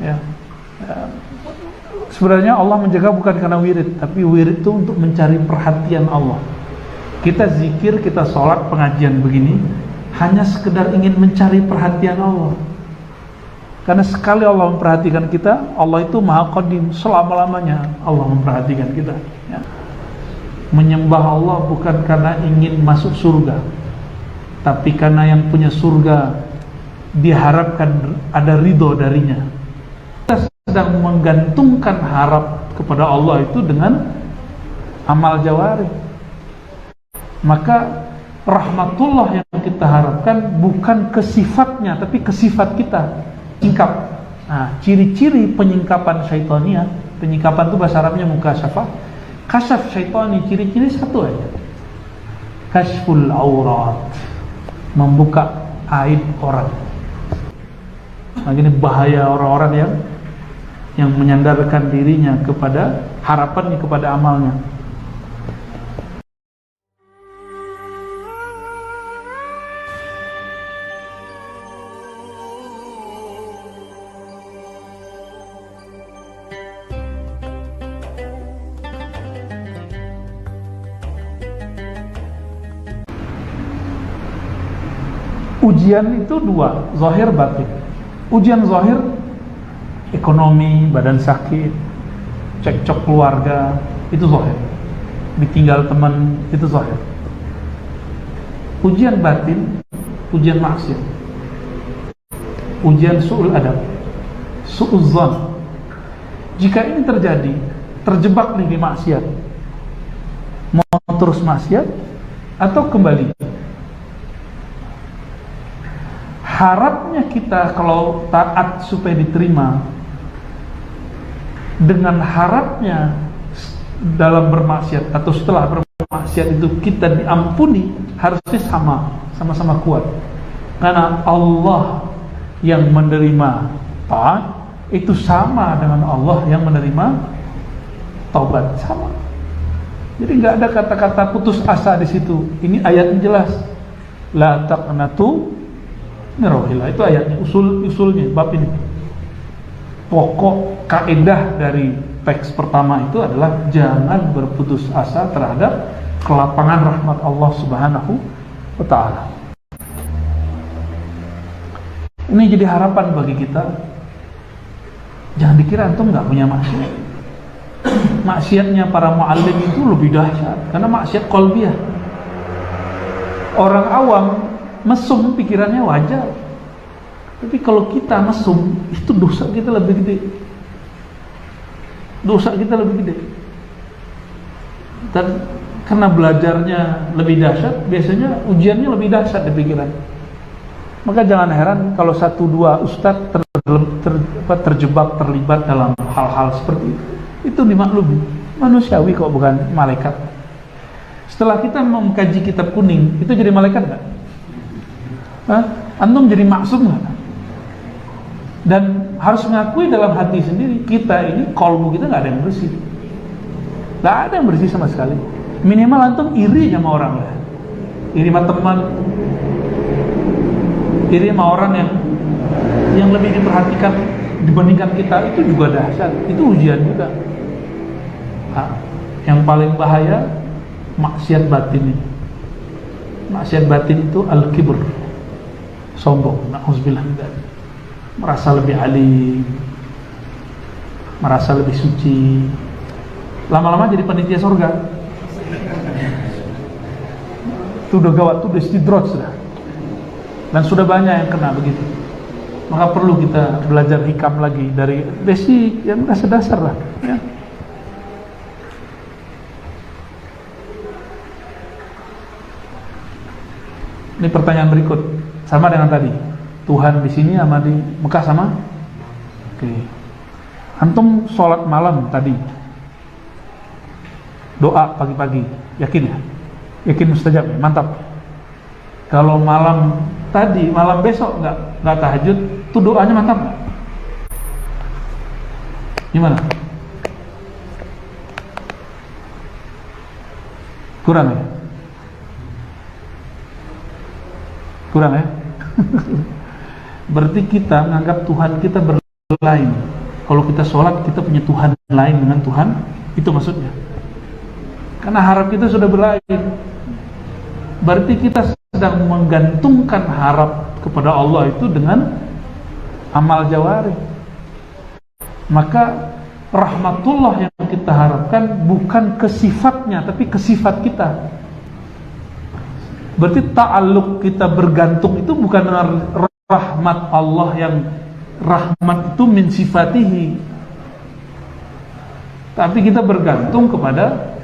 Ya. Sebenarnya Allah menjaga bukan karena wirid, tapi wirid itu untuk mencari perhatian Allah. Kita zikir, kita sholat, pengajian begini hanya sekedar ingin mencari perhatian Allah. Karena sekali Allah memperhatikan kita, Allah itu maha qadim, selama-lamanya Allah memperhatikan kita, ya. Menyembah Allah bukan karena ingin masuk surga, tapi karena yang punya surga diharapkan ada ridho darinya. Kita sedang menggantungkan harap kepada Allah itu dengan amal jawari. Maka rahmatullah yang kita harapkan bukan ke sifatnya, tapi ke sifat kita. Singkap. Nah, ciri-ciri penyingkapan syaitania, penyingkapan itu bahasa Arabnya mukasyafah. Kasyaf syaitani, ciri-ciri satu aja. Kasyful aurat, membuka aib orang. Nah, ini bahaya orang-orang yang menyandarkan dirinya kepada harapannya kepada amalnya. Ujian itu dua, zahir batin. Ujian zahir, ekonomi, badan sakit, cekcok keluarga, itu zahir. Ditinggal teman, itu zahir. Ujian batin, ujian maksiat, ujian su'ul adab, su'uzzan. Jika ini terjadi, terjebak nih di maksiat, mau terus maksiat atau kembali. Harapnya kita kalau taat supaya diterima, dengan harapnya dalam bermaksiat atau setelah bermaksiat itu kita diampuni, harusnya sama-sama kuat. Karena Allah yang menerima taat itu sama dengan Allah yang menerima taubat, sama. Jadi nggak ada kata-kata putus asa di situ. Ini ayatnya jelas. La taqnatu min rahmatillah, itu ayatnya, usulnya bab ini. Pokok kaidah dari teks pertama itu adalah jangan berputus asa terhadap kelapangan rahmat Allah Subhanahu wa ta'ala. Ini jadi harapan bagi kita. Jangan dikira antum nggak punya maksiat. Maksiatnya para muallim itu lebih dahsyat karena maksiat qalbiyah. Orang awam mesum pikirannya wajar, tapi kalau kita mesum itu dosa kita lebih gede. Dosa kita lebih gede. Dan karena belajarnya lebih dahsyat, biasanya ujiannya lebih dahsyat di pikiran. Maka jangan heran kalau satu dua ustadz terjebak, terlibat dalam hal-hal seperti itu. Itu dimaklumi, manusiawi kok, bukan malaikat. Setelah kita mengkaji kitab kuning, itu jadi malaikat nggak? Antum jadi maksum nggak? Dan harus mengakui dalam hati sendiri, kita ini kolbu kita nggak ada yang bersih, nggak ada yang bersih sama sekali. Minimal antum iri sama orang lah, iri sama teman, iri sama orang yang lebih diperhatikan dibandingkan kita, itu juga dahsyat, itu ujian juga. Yang paling bahaya maksiat batin ini. Maksiat batin itu al-kibr, sombong, na'udzubillah min dzalik. Merasa lebih alim, merasa lebih suci, lama-lama jadi panitia surga. Itu udah gawat, itu udah istidroj sudah. Dan sudah banyak yang kena begitu. Maka perlu kita belajar hikam lagi dari basic yang dasar-dasar lah, ya. Ini pertanyaan berikut, sama dengan tadi. Tuhan di sini sama di Mekah sama? Oke. Antum sholat malam tadi, doa pagi-pagi, yakin ya? Yakin mustajab ya? Mantap. Kalau malam tadi, malam besok nggak tahajud, tuh doanya mantap nggak? Gimana? Kurang ya? Kurang ya? Berarti kita menganggap Tuhan kita berlain. kalau kita sholat kita punya Tuhan lain dengan Tuhan, itu maksudnya. Karena harap kita sudah berlain, berarti kita sedang menggantungkan harap kepada Allah itu dengan amal jawarih. Maka rahmatullah yang kita harapkan bukan ke sifatnya, tapi ke sifat kita. Berarti ta'alluq kita bergantung itu bukan dengan rahmat Allah, yang rahmat itu min sifatihi, tapi kita bergantung kepada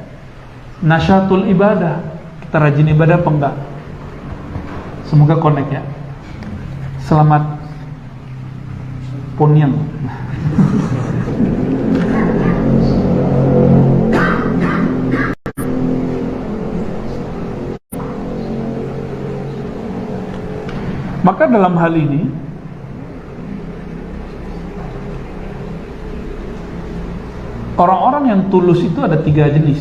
nasyatul ibadah, kita rajin ibadah apa enggak. Semoga connect ya. Selamat Poniang. Maka dalam hal ini orang-orang yang tulus itu ada 3 jenis,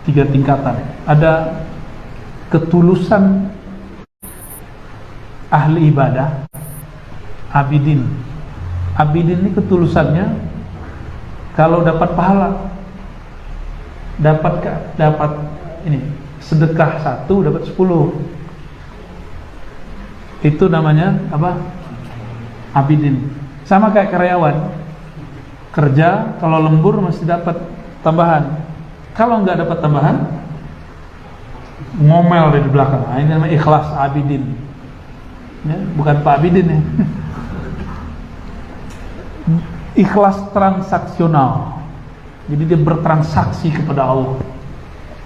3 tingkatan. Ada ketulusan ahli ibadah, abidin. Abidin ini ketulusannya kalau dapat pahala, dapat ini sedekah 1 dapat 10. Itu namanya apa? Abidin. Sama kayak karyawan, kerja kalau lembur mesti dapat tambahan. Kalau nggak dapat tambahan, ngomel di belakang. Nah, ini namanya ikhlas abidin. Ya, bukan Pak Abidin ya. Ikhlas transaksional. Jadi dia bertransaksi kepada Allah.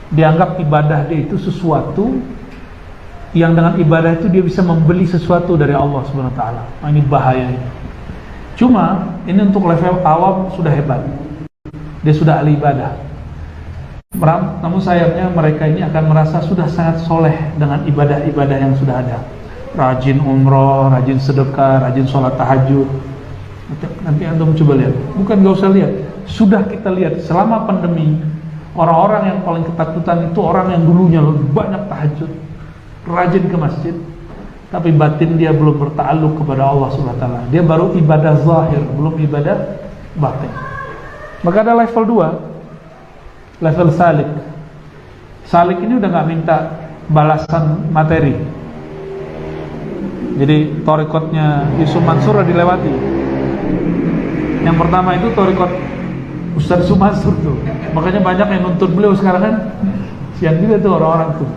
Dianggap ibadah dia itu sesuatu yang dengan ibadah itu dia bisa membeli sesuatu dari Allah Subhanahu wa taala. Nah, ini bahaya ini. Cuma ini untuk level awam sudah hebat. Dia sudah ahli ibadah. Namun sayangnya mereka ini akan merasa sudah sangat soleh dengan ibadah-ibadah yang sudah ada. Rajin umroh, rajin sedekah, rajin sholat tahajud. Nanti antum coba lihat. Bukan gak usah lihat. Sudah kita lihat selama pandemi, orang-orang yang paling ketakutan itu orang yang dulunya lebih banyak tahajud, rajin ke masjid, tapi batin dia belum bertakluk kepada Allah Subhanahu wa taala. Dia baru ibadah zahir, belum ibadah batin. Maka ada level 2, level salik. Salik ini udah gak minta balasan materi. Jadi thariqatnya Yusuf Mansur udah dilewati. Yang pertama itu thariqat Ustaz Yusuf Mansur tuh. Makanya banyak yang nuntut beliau sekarang kan. Sian juga tuh orang-orang tuh.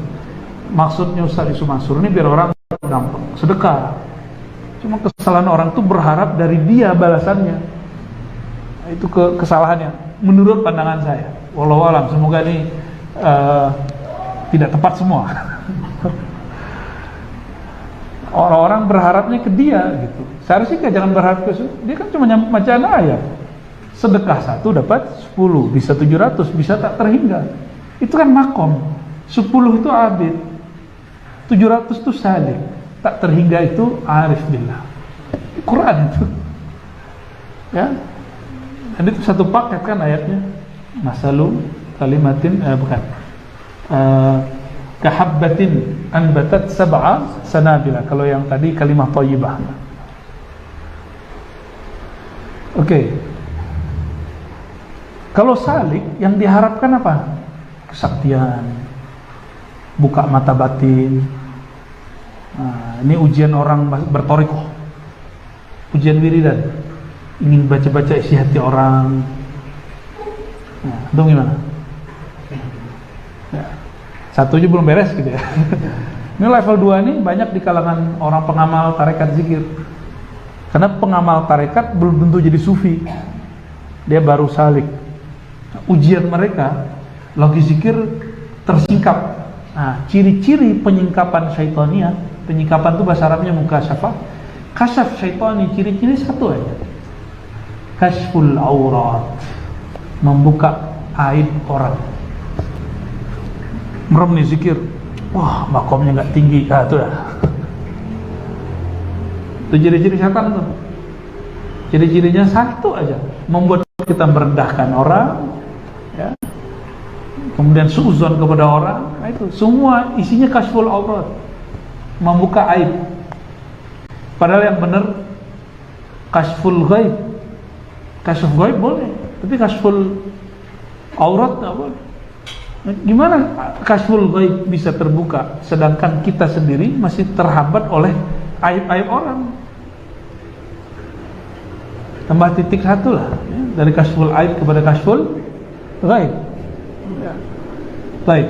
Maksudnya Ustaz Yusuf Mansur ini biar orang gampang sedekah. Cuma kesalahan orang tuh berharap dari dia balasannya. Itu kesalahannya menurut pandangan saya. Wallahu alam, semoga ini tidak tepat semua. Orang-orang berharapnya ke dia gitu. Seharusnya jangan berharap ke dia, kan cuma bacaan ayat. Sedekah 1 dapat 10, bisa 700, bisa tak terhingga. Itu kan makom. 10 itu abid, 700 itu salik, tak terhingga itu arif billah. Quran itu. Ya. Dan itu satu paket kan ayatnya. Masalu kalimatin bukan. Kahabbatin anbatat sab'a sanabila. Kalau yang tadi kalimah thayyibah. Oke. Kalau salik yang diharapkan apa? Kesaktian, buka mata batin. Nah, ini ujian orang bertorikoh, ujian wiridan, ingin baca-baca isi hati orang. Nah, itu gimana? Ya. 1 aja belum beres gitu ya. Ini level 2 nih banyak di kalangan orang pengamal tarekat zikir. Karena pengamal tarekat belum tentu jadi sufi, dia baru salik. Ujian mereka lagi zikir tersingkap. Nah, ciri-ciri penyingkapan syaitania, penyingkapan itu bahasa Arabnya mukasyafah. Kasyaf syaitani, ciri-ciri 1 aja. Kashful aurat, membuka aib orang. Merem nih zikir, wah makomnya nggak tinggi, itu dah. Itu ciri-ciri setan tuh. Ciri-cirinya 1 aja, membuat kita merendahkan orang, ya. Kemudian suuzon kepada orang. Nah, itu semua isinya kashful aurat, membuka aib. Padahal yang benar kashful ghaib, Kasyf gaib boleh, tapi kasyful aurat nggak boleh. Gimana kasyful gaib bisa terbuka sedangkan kita sendiri masih terhambat oleh aib-aib orang? Tambah titik satu lah ya, dari kasyful aib kepada kasyful gaib ya. Baik.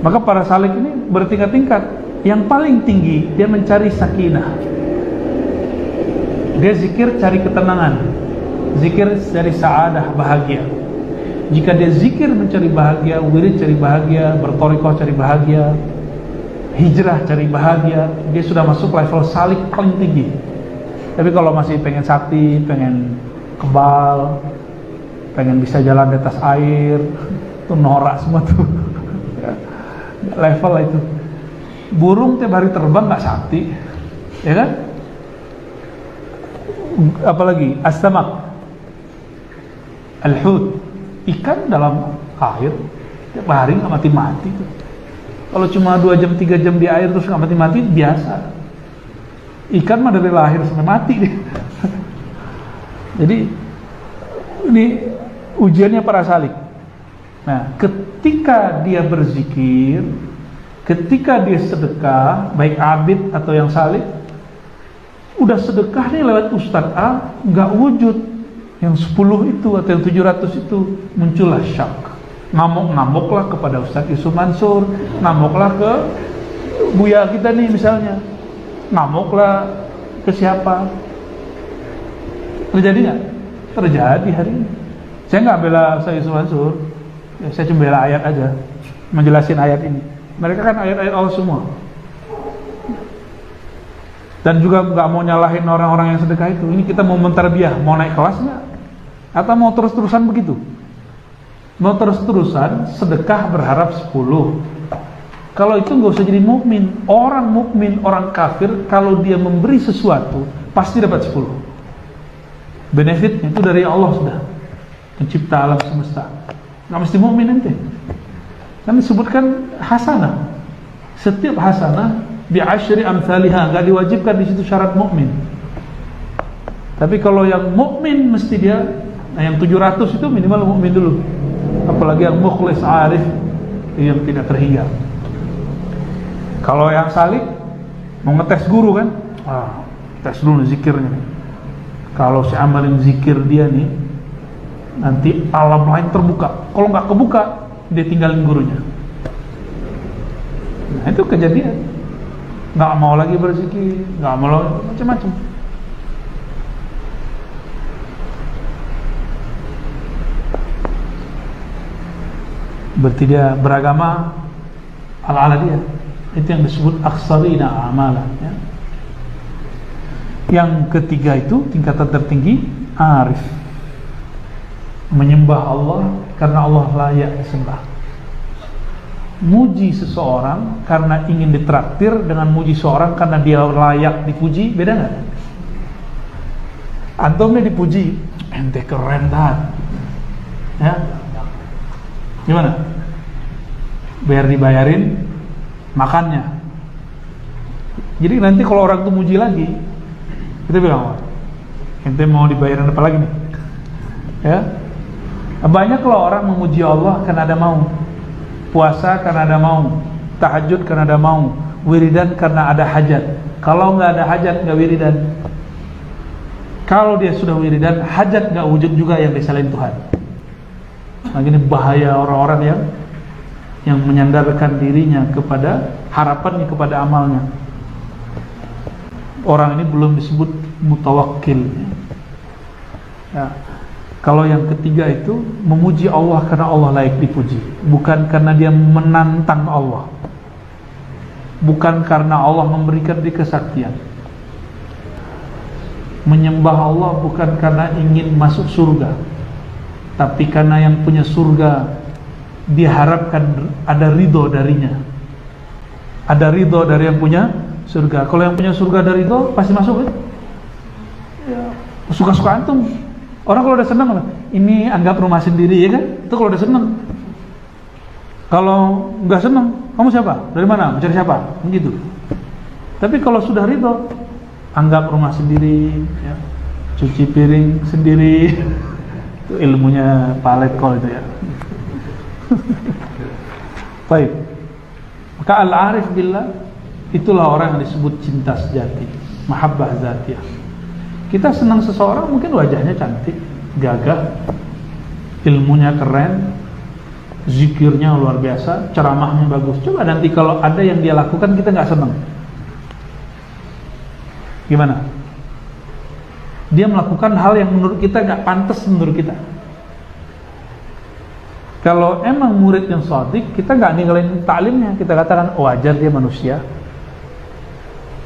Maka para salik ini bertingkat-tingkat. Yang paling tinggi dia mencari sakinah, dia zikir cari ketenangan, zikir cari sa'adah, bahagia. Jika dia zikir mencari bahagia, wirid cari bahagia, bertorikoh cari bahagia, hijrah cari bahagia, dia sudah masuk level salik paling tinggi. Tapi kalau masih pengen sakti, pengen kebal, pengen bisa jalan di atas air, itu norak semua tuh. Level lah itu. Burung tiap hari terbang nggak sakti, ya kan? Apalagi as-samak, al-hut, ikan dalam air tiap hari nggak mati-mati tuh. Kalau cuma 2 jam 3 jam di air terus nggak mati-mati biasa. Ikan mah dari lahir sampai mati deh. Jadi ini ujiannya para salik. Nah, ketika dia berzikir, ketika dia sedekah, baik abid atau yang salik, udah sedekah nih lewat Ustadz A, nggak wujud yang 10 itu atau yang 700 itu, muncullah syak. Ngamuk-ngamuklah kepada Ustadz Yusuf Mansur, ngamuklah ke Buya kita nih misalnya, ngamuklah ke siapa. Terjadi nggak? Terjadi hari ini. Saya nggak bela Ustadz Yusuf Mansur, ya, saya cuma bela ayat aja, menjelasin ayat ini. Mereka kan ayat-ayat Allah semua. Dan juga nggak mau nyalahin orang-orang yang sedekah itu. Ini kita mau menterbiah, mau naik kelas nggak? Atau mau terus-terusan begitu? Mau terus-terusan sedekah berharap 10. Kalau itu nggak usah jadi mukmin. Orang mukmin, orang kafir, kalau dia memberi sesuatu pasti dapat 10. Benefitnya itu dari Allah sudah, pencipta alam semesta. Nggak mesti mukmin nanti. Kan disebutkan hasanah. Setiap hasanah bi'asyri amsalihah, enggak diwajibkan di situ syarat mukmin. Tapi kalau yang mukmin mesti dia, nah yang 700 itu minimal mukmin dulu. Apalagi yang mukhlis arif yang tidak terhingga. Kalau yang salik mau ngetes guru kan, tes dulu zikirnya nih. Kalau si amalin zikir dia nih, nanti alam lain terbuka. Kalau nggak kebuka, dia tinggalin gurunya. Nah itu kejadian. Nggak mau lagi berzikir, nggak mau lagi macam-macam. Berarti dia beragama ala-ala dia. Itu yang disebut aksarina amalan ya. Yang ketiga itu tingkatan tertinggi arif, menyembah Allah karena Allah layak disembah. Muji seseorang karena ingin ditraktir dengan muji seorang karena dia layak dipuji, beda nggak? Antum nih dipuji, ente keren banget, ya? Gimana? Biar dibayarin makannya. Jadi nanti kalau orang tuh muji lagi, kita bilang, ente mau dibayarin apa lagi nih? Ya? Banyak loh orang memuji Allah karena ada mau, puasa karena ada mau, tahajud karena ada mau, wiridan karena ada hajat. Kalau nggak ada hajat nggak wiridan. Kalau dia sudah wiridan, hajat nggak wujud juga yang disalahin Tuhan. Nah ini bahaya orang-orang yang menyandarkan dirinya kepada harapannya kepada amalnya. Orang ini belum disebut mutawakkil. Ya. Kalau yang ketiga itu memuji Allah karena Allah layak dipuji, bukan karena dia menantang Allah, bukan karena Allah memberikan dia kesaktian. Menyembah Allah bukan karena ingin masuk surga, tapi karena yang punya surga diharapkan ada ridho darinya, ada ridho dari yang punya surga. Kalau yang punya surga ada ridho pasti masuk kan? Ya, suka-suka antum. Orang kalau udah senang, ini anggap rumah sendiri ya kan? Itu kalau udah senang. Kalau nggak senang, kamu siapa? Dari mana? Mencari siapa? Begitu. Tapi kalau sudah ridho, anggap rumah sendiri, ya. cuci piring sendiri. Itu ilmunya Pak Letkol itu ya. Baik. Maka al-arif billah itulah orang yang disebut cinta sejati, mahabbah zatiyah. Kita senang seseorang mungkin wajahnya cantik, gagah, ilmunya keren, zikirnya luar biasa, ceramahnya bagus. Coba nanti kalau ada yang dia lakukan kita nggak senang, gimana? Dia melakukan hal yang menurut kita nggak pantas menurut kita. Kalau emang murid yang shadiq, kita nggak ninggalin taklimnya, kita katakan wajar dia manusia,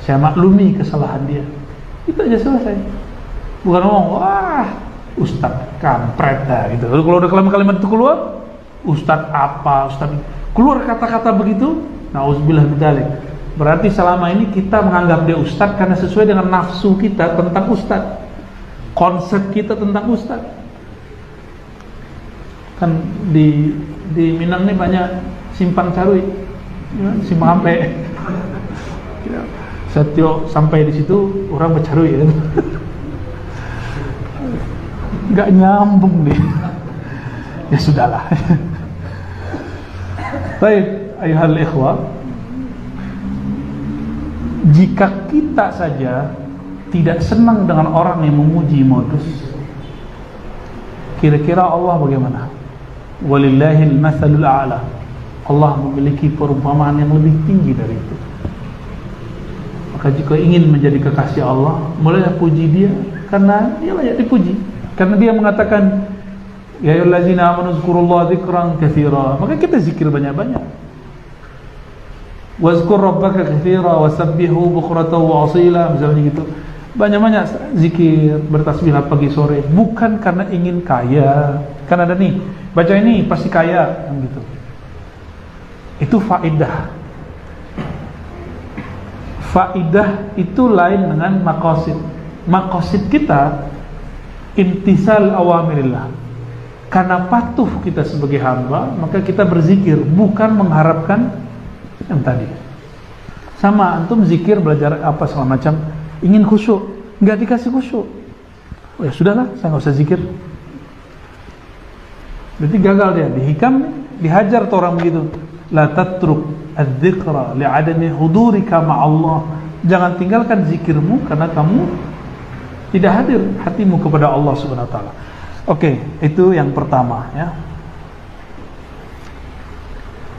saya maklumi kesalahan dia, itu aja selesai. Bukan ngomong wah ustadz kampret dah gitu. Kalau udah kalimat itu keluar, ustadz apa, ustadz keluar kata-kata begitu, nauzubillah min dzalik. Berarti selama ini kita menganggap dia ustadz karena sesuai dengan nafsu kita tentang ustadz, konsep kita tentang ustadz. Kan di Minang nih banyak simpang carui, simpang ampe. Setiap sampai di situ orang bercarui ya. Nggak nyambung nih. Ya sudahlah. Baik, ayuhal ikhwah, jika kita saja tidak senang dengan orang yang memuji modus, kira-kira Allah bagaimana? Walillahil matsalul a'la. Allah memiliki perumpamaan yang lebih tinggi dari itu. Maka jika ingin menjadi kekasih Allah, mulailah puji dia, karena dia layak dipuji. Karena dia mengatakan, ya ayyuhallazina amanu dzkurullaha dzikran katsira. Maka kita zikir banyak-banyak. Wazkur rabbaka katsira wasabbihu bukratan wa asila, misalnya gitu. Banyak-banyak zikir, bertasbihlah pagi sore, bukan karena ingin kaya. Kan ada nih, baca ini pasti kaya, gitu. Itu faidah. Faidah itu lain dengan maqasid. Maqasid kita imtisal awamirillah. Karena patuh kita sebagai hamba, maka kita berzikir, bukan mengharapkan yang tadi. Sama antum zikir, belajar apa segala macam, ingin khusyuk, nggak dikasih khusyuk, oh ya sudahlah, saya nggak usah zikir. Berarti gagal dia, dihikam, dihajar tuh orang begitu. La tatruk adzikra li'adami hudurika ma'allah. Jangan tinggalkan zikirmu karena kamu tidak hadir hatimu kepada Allah Subhanahu wa taala. Oke, itu yang pertama ya.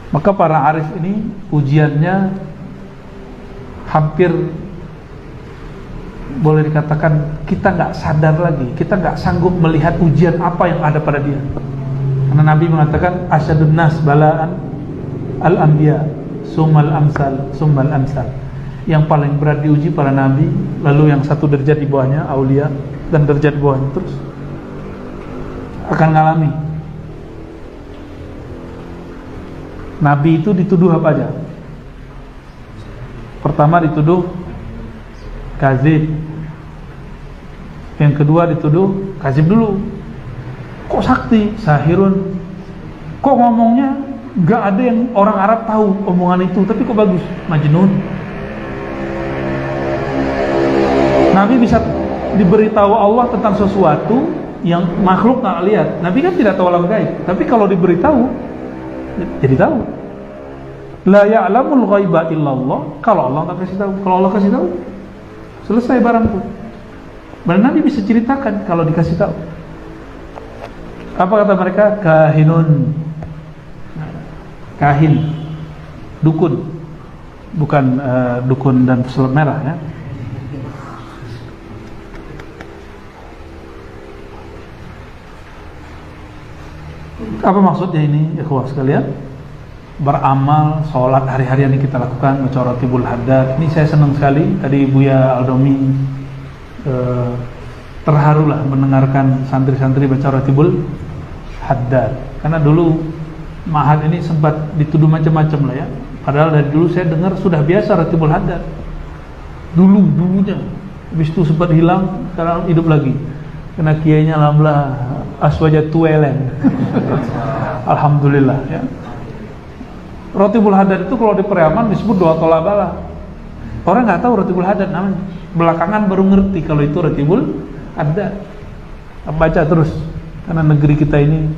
Maka para arif ini pujiannya hampir boleh dikatakan kita nggak sadar lagi, kita nggak sanggup melihat ujian apa yang ada pada dia. Karena Nabi mengatakan asyadun nas balaan al-anbiya summal amsal summal amsal. Yang paling berat diuji para nabi, lalu yang satu derajat di bawahnya aulia, dan derajat di bawahnya terus akan ngalami. Nabi itu dituduh apa aja? Pertama dituduh kazib, yang kedua dituduh kazib dulu, kok sakti, sahirun, kok ngomongnya gak ada yang orang Arab tahu omongan itu, tapi kok bagus, majnun. Nabi bisa diberitahu Allah tentang sesuatu yang makhluk gak lihat. Nabi kan tidak tahu alam gaib, tapi kalau diberitahu jadi tahu. La ya'lamul ghaiba illallah. Kalau Allah tak kasih tahu, kalau Allah kasih tahu, selesai barangku. Dan Nabi bisa ceritakan kalau dikasih tahu. Apa kata mereka? Kahinun, kahin, dukun, bukan dukun dan pesulap merah ya. Apa maksudnya ini, ikhwah sekalian? Beramal, sholat hari-hari yang kita lakukan, baca Ratibul Haddad. Ini saya senang sekali. Tadi Buya Aldomi terharulah mendengarkan santri-santri baca Ratibul Haddad. Karena dulu Ma'had ini sempat dituduh macam-macam lah ya. Padahal dari dulu saya dengar sudah biasa Ratibul Haddad. Dulunya. Habis itu sempat hilang, sekarang hidup lagi. Karena kiainya alhamdulillah aswajat tuelen. Alhamdulillah ya. Ratibul Haddad itu kalau di Periaman disebut doa tolabala. Orang nggak tahu Ratibul Haddad namanya. Belakangan baru ngerti kalau itu Ratibul Ada. Baca terus, karena negeri kita ini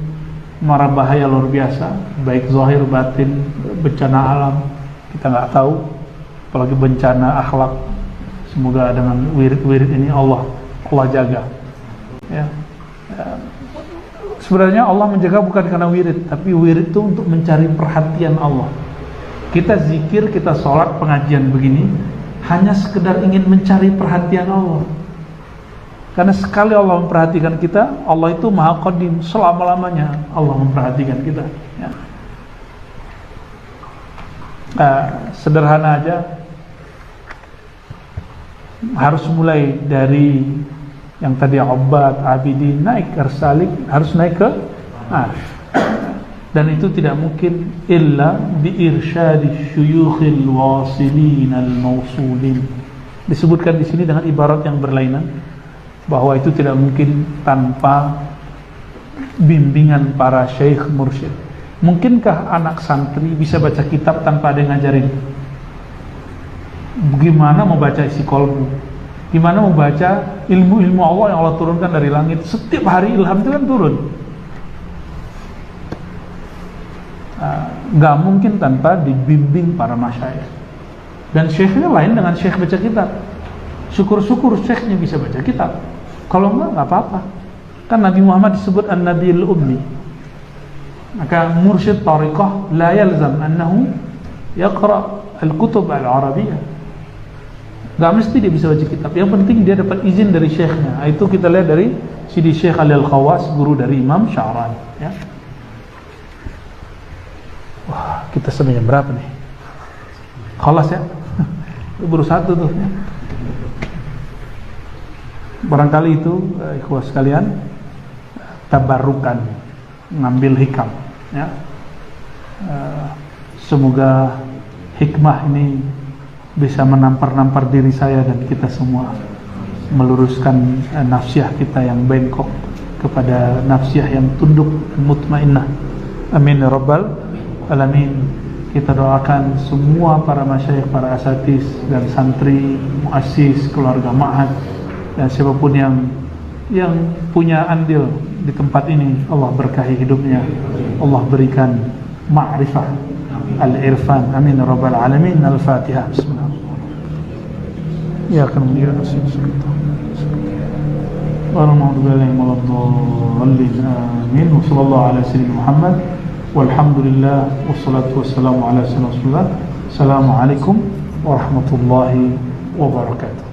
mara bahaya luar biasa, baik zahir batin, bencana alam kita nggak tahu, apalagi bencana akhlak. Semoga dengan wirid-wirid ini Allah jaga. Ya. Sebenarnya Allah menjaga bukan karena wirid, tapi wirid itu untuk mencari perhatian Allah. Kita zikir, kita sholat, pengajian begini hanya sekedar ingin mencari perhatian Allah. Karena sekali Allah memperhatikan kita, Allah itu maha qadim, selama-lamanya Allah memperhatikan kita. Ya. Sederhana aja, harus mulai dari yang tadi Ubad, Abidin, naik ke Salik, harus naik ke Arsh. Dan itu tidak mungkin illa bi irsyadi syuyukhil wasilin al-mausulin. Disebutkan di sini dengan ibarat yang berlainan, bahwa itu tidak mungkin tanpa bimbingan para syekh mursyid. Mungkinkah anak santri bisa baca kitab tanpa ada yang ngajarin? Gimana mau baca isi kolbu? Gimana mau baca ilmu-ilmu Allah yang Allah turunkan dari langit? Setiap hari ilham itu kan turun. Gak mungkin tanpa dibimbing para masyayikh. Dan syekhnya lain dengan syekh baca kitab. Syukur-syukur syekhnya bisa baca kitab. Kalau enggak, nggak apa-apa. Kan Nabi Muhammad disebut An-Nabiyul Ummi. Maka mursyid tariqah la yalzam annahu yaqra al-kutub al-arabiyyah. Nggak mesti dia bisa baca kitab. Yang penting dia dapat izin dari syekhnya. Itu kita lihat dari Sidi Syekh Ali Al-Khawas, guru dari Imam Sya'rani. Ya. Wah, kita sampai jam berapa nih? Khalas ya? Baru satu tuh. Ya. Barangkali itu ikhwah sekalian, tabarukan, ngambil hikam ya. Semoga hikmah ini bisa menampar-nampar diri saya dan kita semua, meluruskan nafsiah kita yang bengkok kepada nafsiah yang tunduk mutmainnah. Amin ya rabbal alamin. Kita doakan semua para masyayikh, para asatis dan santri, muassis, keluarga ma'had, dan siapapun yang punya andil di tempat ini, Allah berkahi hidupnya, Allah berikan ma'rifah al-irfan. Amin ya rabbal alamin. Al-Fatihah. Bismillah. Ya kan dia nasib serta warahmatullahi wabarakatuh. Amin. Wa sallallahu ala sayyidina Muhammad walhamdulillah wassalatu wassalamu ala sayyidina Rasulullah. Assalamualaikum warahmatullahi wabarakatuh.